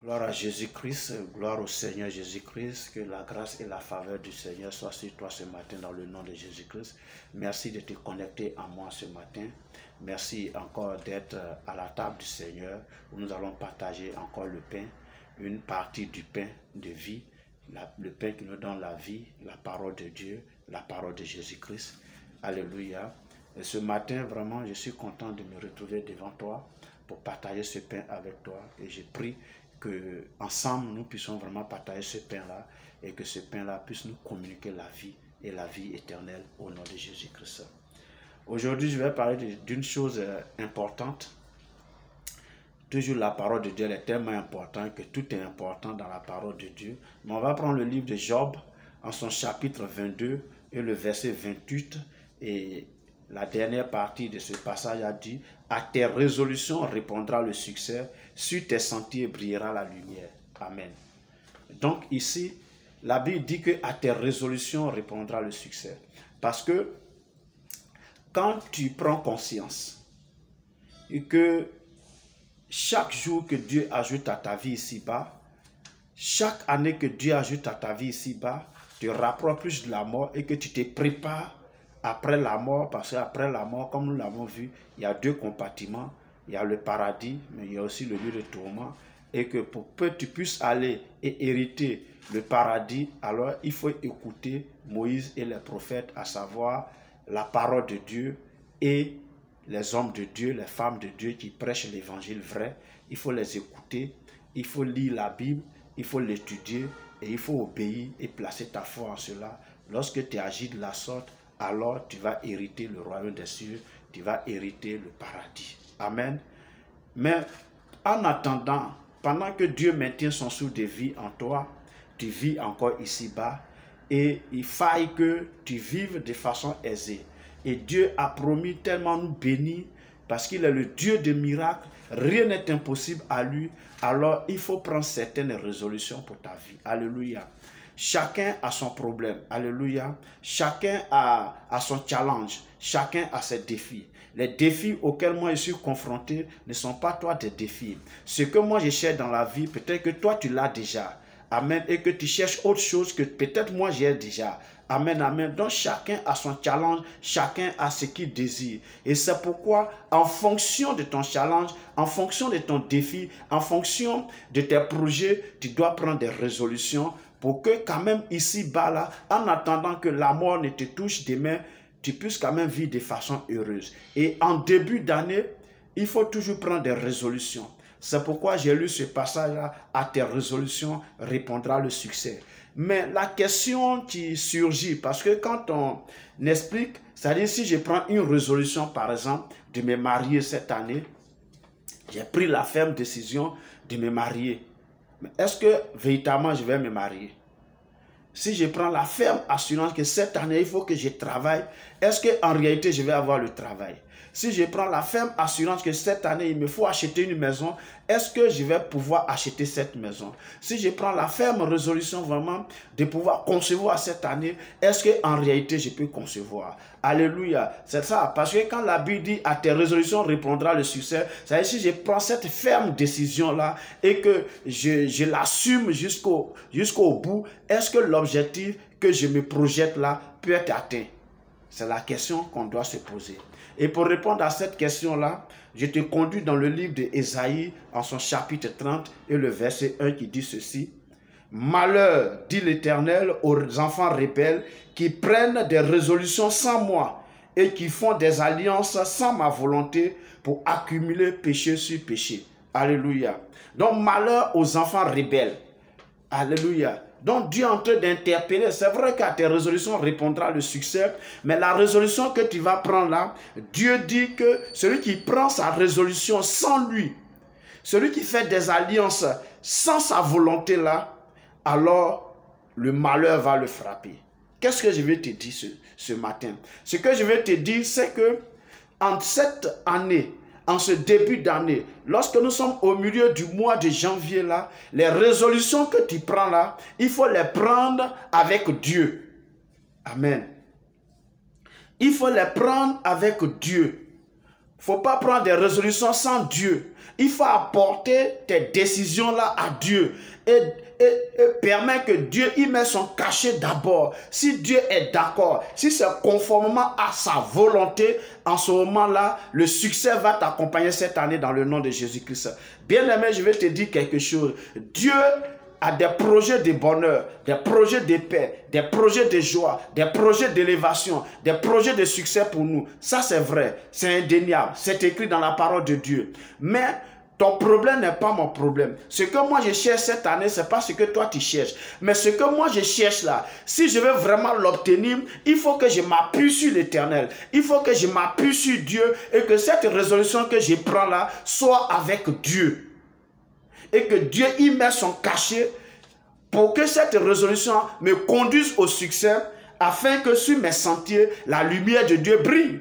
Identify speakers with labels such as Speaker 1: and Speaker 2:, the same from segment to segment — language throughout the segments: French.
Speaker 1: Gloire à Jésus-Christ, gloire au Seigneur Jésus-Christ, que la grâce et la faveur du Seigneur soient sur toi ce matin dans le nom de Jésus-Christ. Merci de te connecter à moi ce matin. Merci encore d'être à la table du Seigneur où nous allons partager encore le pain, une partie du pain de vie, le pain qui nous donne la vie, la parole de Dieu, la parole de Jésus-Christ. Alléluia. Et ce matin, vraiment, je suis content de me retrouver devant toi pour partager ce pain avec toi. Et je prie que ensemble nous puissions vraiment partager ce pain-là et que ce pain-là puisse nous communiquer la vie et la vie éternelle au nom de Jésus-Christ. Aujourd'hui, je vais parler d'une chose importante. Toujours la parole de Dieu est tellement importante que tout est important dans la parole de Dieu. Mais on va prendre le livre de Job en son chapitre 22 et le verset 28 et la dernière partie de ce passage a dit « À tes résolutions répondra le succès, sur tes sentiers brillera la lumière. » Amen. Donc ici, la Bible dit que « À tes résolutions répondra le succès. » Parce que quand tu prends conscience et que chaque jour que Dieu ajoute à ta vie ici-bas, chaque année que Dieu ajoute à ta vie ici-bas, te rapproche plus de la mort et que tu te prépares après la mort, parce qu'après la mort, comme nous l'avons vu, il y a deux compartiments. Il y a le paradis, mais il y a aussi le lieu de tourment. Et que pour que tu puisses aller et hériter le paradis, alors il faut écouter Moïse et les prophètes, à savoir la parole de Dieu et les hommes de Dieu, les femmes de Dieu qui prêchent l'évangile vrai. Il faut les écouter, il faut lire la Bible, il faut l'étudier et il faut obéir et placer ta foi en cela. Lorsque tu agis de la sorte, alors tu vas hériter le royaume des cieux, tu vas hériter le paradis. Amen. Mais en attendant, pendant que Dieu maintient son souffle de vie en toi, tu vis encore ici-bas et il faille que tu vives de façon aisée. Et Dieu a promis tellement nous bénir parce qu'il est le Dieu de miracles, rien n'est impossible à lui, alors il faut prendre certaines résolutions pour ta vie. Alléluia. Chacun a son problème, alléluia. Chacun a son challenge, chacun a ses défis. Les défis auxquels moi je suis confronté ne sont pas toi des défis. Ce que moi je cherche dans la vie, peut-être que toi tu l'as déjà. Amen. Et que tu cherches autre chose que peut-être moi j'ai déjà. Amen, amen. Donc chacun a son challenge, chacun a ce qu'il désire. Et c'est pourquoi, en fonction de ton challenge, en fonction de ton défi, en fonction de tes projets, tu dois prendre des résolutions pour que quand même ici-bas, là, en attendant que la mort ne te touche demain, tu puisses quand même vivre de façon heureuse. Et en début d'année, il faut toujours prendre des résolutions. C'est pourquoi j'ai lu ce passage-là, à tes résolutions répondra le succès. Mais la question qui surgit, parce que quand on explique, c'est-à-dire si je prends une résolution, par exemple, de me marier cette année, j'ai pris la ferme décision de me marier. Mais est-ce que véritablement je vais me marier? Si je prends la ferme assurance que cette année, il faut que je travaille, est-ce qu'en réalité, je vais avoir le travail? Si je prends la ferme assurance que cette année, il me faut acheter une maison, est-ce que je vais pouvoir acheter cette maison? Si je prends la ferme résolution vraiment de pouvoir concevoir cette année, est-ce qu'en réalité, je peux concevoir? Alléluia. C'est ça. Parce que quand la Bible dit à tes résolutions répondra le succès, c'est-à-dire si je prends cette ferme décision-là et que je l'assume jusqu'au bout, est-ce que l'objectif que je me projette là peut être atteint? C'est la question qu'on doit se poser. Et pour répondre à cette question-là, je te conduis dans le livre d'Ésaïe en son chapitre 30 et le verset 1 qui dit ceci. « Malheur, dit l'Éternel, aux enfants rebelles qui prennent des résolutions sans moi et qui font des alliances sans ma volonté pour accumuler péché sur péché. » Alléluia. Donc malheur aux enfants rebelles. Alléluia. Donc Dieu est en train d'interpeller. C'est vrai qu'à tes résolutions répondra le succès. Mais la résolution que tu vas prendre là, Dieu dit que celui qui prend sa résolution sans lui, celui qui fait des alliances sans sa volonté là, alors le malheur va le frapper. Qu'est-ce que je vais te dire ce matin? Ce que je vais te dire, c'est que en cette année, en ce début d'année, lorsque nous sommes au milieu du mois de janvier là, les résolutions que tu prends là, il faut les prendre avec Dieu. Amen. Il faut les prendre avec Dieu. faut pas prendre des résolutions sans Dieu. Il faut apporter tes décisions là à Dieu et permettre que Dieu y mette son cachet d'abord. Si Dieu est d'accord, si c'est conformément à sa volonté, en ce moment-là, le succès va t'accompagner cette année dans le nom de Jésus-Christ. Bien-aimé, je vais te dire quelque chose. Dieu a des projets de bonheur, des projets de paix, des projets de joie, des projets d'élévation, des projets de succès pour nous. Ça, c'est vrai, c'est indéniable, c'est écrit dans la parole de Dieu. Mais ton problème n'est pas mon problème. Ce que moi je cherche cette année, ce n'est pas ce que toi tu cherches. Mais ce que moi je cherche là, si je veux vraiment l'obtenir, il faut que je m'appuie sur l'Éternel. Il faut que je m'appuie sur Dieu et que cette résolution que je prends là soit avec Dieu. Et que Dieu y met son cachet pour que cette résolution me conduise au succès afin que sur mes sentiers, la lumière de Dieu brille.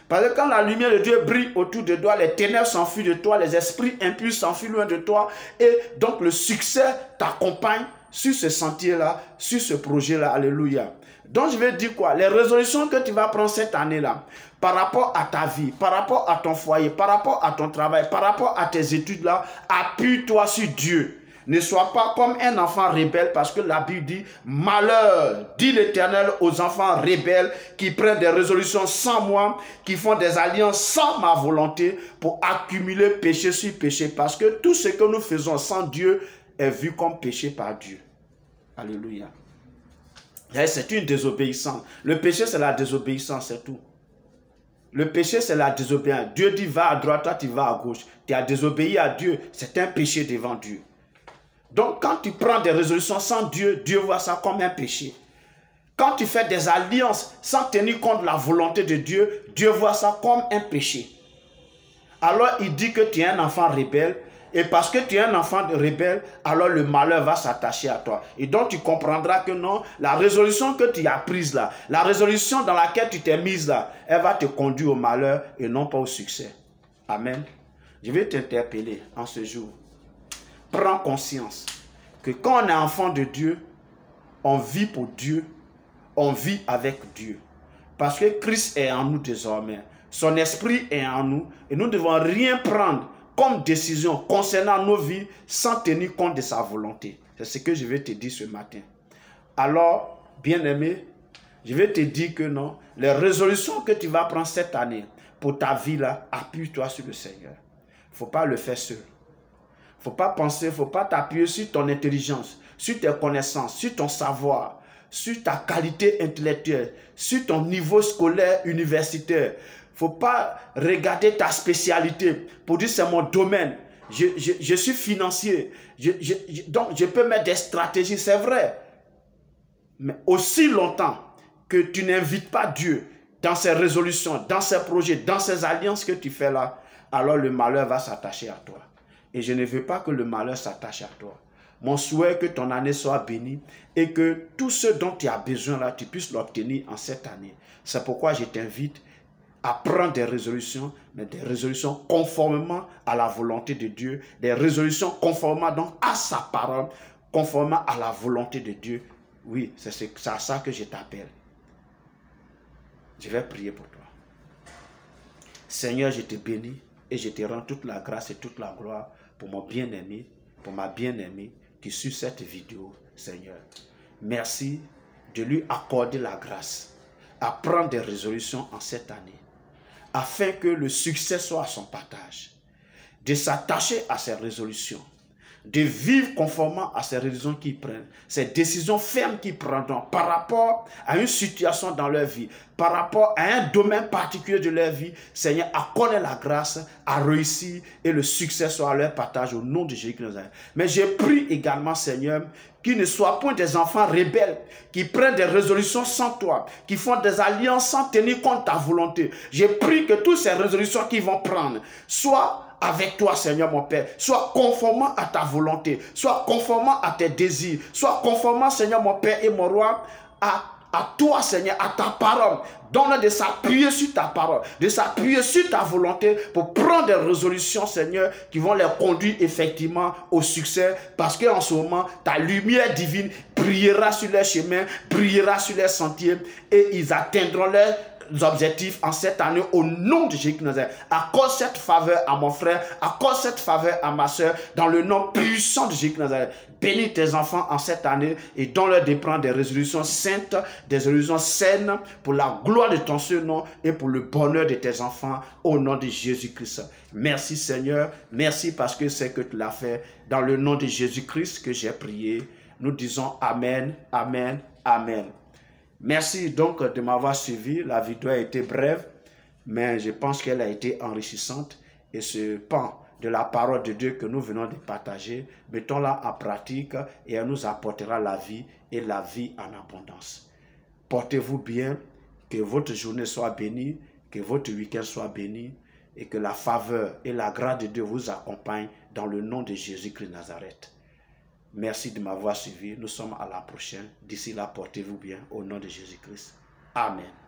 Speaker 1: Parce que quand la lumière de Dieu brille autour de toi, les ténèbres s'enfuient de toi, les esprits impurs s'enfuient loin de toi. Et donc le succès t'accompagne sur ce sentier-là, sur ce projet-là. Alléluia. Donc je vais dire quoi? Les résolutions que tu vas prendre cette année-là, par rapport à ta vie, par rapport à ton foyer, par rapport à ton travail, par rapport à tes études-là, appuie-toi sur Dieu. Ne sois pas comme un enfant rebelle, parce que la Bible dit « Malheur, dit l'Éternel aux enfants rebelles qui prennent des résolutions sans moi, qui font des alliances sans ma volonté pour accumuler péché sur péché. » Parce que tout ce que nous faisons sans Dieu est vu comme péché par Dieu. Alléluia. C'est une désobéissance. Le péché, c'est la désobéissance, c'est tout. Le péché, c'est la désobéissance. Dieu dit va à droite, toi tu vas à gauche. Tu as désobéi à Dieu, c'est un péché devant Dieu. Donc quand tu prends des résolutions sans Dieu, Dieu voit ça comme un péché. Quand tu fais des alliances sans tenir compte de la volonté de Dieu, Dieu voit ça comme un péché. Alors il dit que tu es un enfant rebelle. Et parce que tu es un enfant rebelle, alors le malheur va s'attacher à toi. Et donc tu comprendras que non, la résolution que tu as prise là, la résolution dans laquelle tu t'es mise là, elle va te conduire au malheur et non pas au succès. Amen. Je vais t'interpeller en ce jour. Prends conscience que quand on est enfant de Dieu, on vit pour Dieu, on vit avec Dieu. Parce que Christ est en nous désormais. Son esprit est en nous et nous ne devons rien prendre comme décision concernant nos vies sans tenir compte de sa volonté. C'est ce que je vais te dire ce matin. Alors, bien-aimé, je vais te dire que non, les résolutions que tu vas prendre cette année pour ta vie là, appuie-toi sur le Seigneur. Il ne faut pas le faire seul. Il ne faut pas penser, il ne faut pas t'appuyer sur ton intelligence, sur tes connaissances, sur ton savoir, sur ta qualité intellectuelle, sur ton niveau scolaire universitaire. Il ne faut pas regarder ta spécialité pour dire c'est mon domaine. Je suis financier. Donc je peux mettre des stratégies, c'est vrai. Mais aussi longtemps que tu n'invites pas Dieu dans ses résolutions, dans ses projets, dans ses alliances que tu fais là, alors le malheur va s'attacher à toi. Et je ne veux pas que le malheur s'attache à toi. Mon souhait est que ton année soit bénie et que tout ce dont tu as besoin là, tu puisses l'obtenir en cette année. C'est pourquoi je t'invite à prendre des résolutions, mais des résolutions conformément à la volonté de Dieu, des résolutions conformément donc à sa parole, conformément à la volonté de Dieu. Oui, c'est à ça que je t'appelle. Je vais prier pour toi. Seigneur, je te bénis et je te rends toute la grâce et toute la gloire pour mon bien-aimé, pour ma bien-aimée qui suit cette vidéo, Seigneur. Merci de lui accorder la grâce à prendre des résolutions en cette année, afin que le succès soit à son partage, de s'attacher à ses résolutions, de vivre conformément à ces résolutions qu'ils prennent, ces décisions fermes qu'ils prendront par rapport à une situation dans leur vie, par rapport à un domaine particulier de leur vie. Seigneur, accorde la grâce à réussir et le succès soit à leur partage au nom de Jésus-Christ. Mais je prie également, Seigneur, qu'ils ne soient point des enfants rebelles, qui prennent des résolutions sans toi, qui font des alliances sans tenir compte de ta volonté. Je prie que toutes ces résolutions qu'ils vont prendre soient avec toi, Seigneur mon Père, soit conformément à ta volonté, soit conformément à tes désirs, soit conformément, Seigneur mon Père et mon Roi, à toi, Seigneur, à ta parole. Donne de s'appuyer sur ta parole, de s'appuyer sur ta volonté pour prendre des résolutions, Seigneur, qui vont les conduire effectivement au succès, parce qu'en ce moment, ta lumière divine brillera sur leurs chemins, brillera sur leurs sentiers, et ils atteindront objectifs en cette année au nom de Jésus. Accorde cette faveur à mon frère, accorde cette faveur à ma soeur dans le nom puissant de Jésus. Bénis tes enfants en cette année et donne-leur de prendre des résolutions saintes, des résolutions saines pour la gloire de ton Saint-Nom et pour le bonheur de tes enfants au nom de Jésus-Christ. Merci Seigneur, merci parce que c'est que tu l'as fait. Dans le nom de Jésus-Christ que j'ai prié, nous disons Amen, Amen, Amen. Merci donc de m'avoir suivi. La vidéo a été brève, mais je pense qu'elle a été enrichissante. Et ce pan de la parole de Dieu que nous venons de partager, mettons-la en pratique et elle nous apportera la vie et la vie en abondance. Portez-vous bien, que votre journée soit bénie, que votre week-end soit béni et que la faveur et la grâce de Dieu vous accompagnent dans le nom de Jésus-Christ Nazareth. Merci de m'avoir suivi. Nous sommes à la prochaine. D'ici là, portez-vous bien au nom de Jésus-Christ. Amen.